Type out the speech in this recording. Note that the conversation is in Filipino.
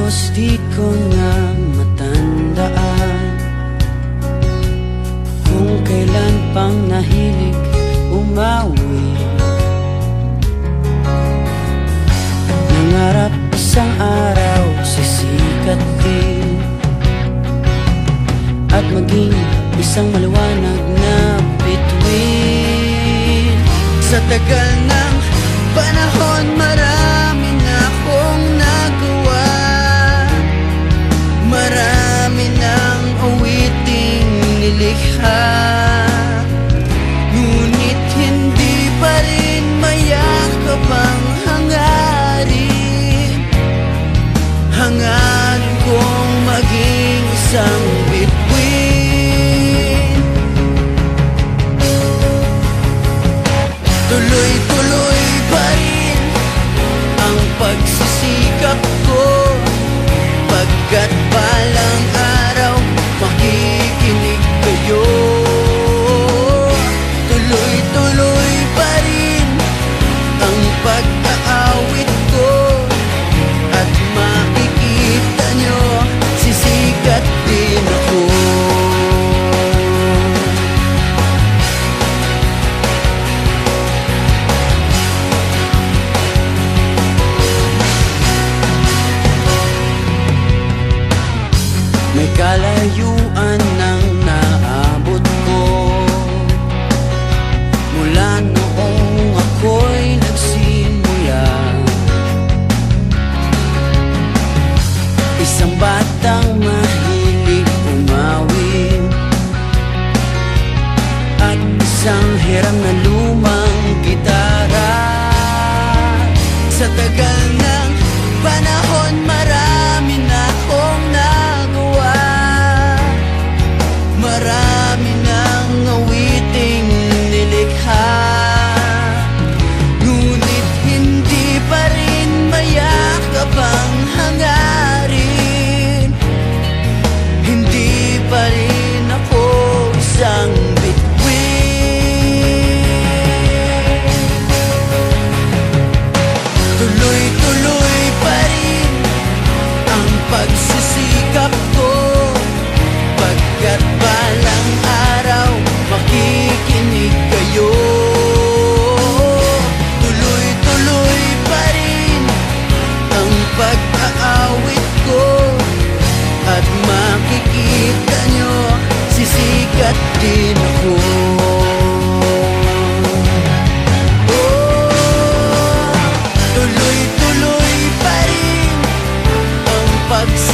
Tapos di ko na matandaan kung kailan pang nahilig umawi. Nangarap isang araw sisikat din at maging isang maliwanag na bituin. Sa tagal ng panahon, marami na akong nagawa, marami ng awiting nilikha. Ngunit hindi pa rin mayakap ang hangarin. Hangarin kong maging isang bituin. Tuloy-tuloy pa rin ang pagsisikap ko, pagkat balang araw makikinig kayo. Tuloy-tuloy pa rin ang pag-aawit ko, at makikita nyo sisikat din ako. May kalayuan nang naabot ko mula noong ako'y nagsimula. Isang batang mahilig umawit at isang hiram na lumang gitara. Sa tagal ng panahon, marami na akong nagawa, marami ng awiting nilikha. Ngunit hindi pa rin mayakap ang hangarin. Hindi pa rin ako isang bituin. Tuloy-tuloy pa rin ang pagsisikap ko, pagkat balang araw makikinig kayo. Tuloy-tuloy pa rin ang pag-aawit ko, at makikita nyo sisikat din ako. Tuloy-tuloy pa rin ang pagsisikap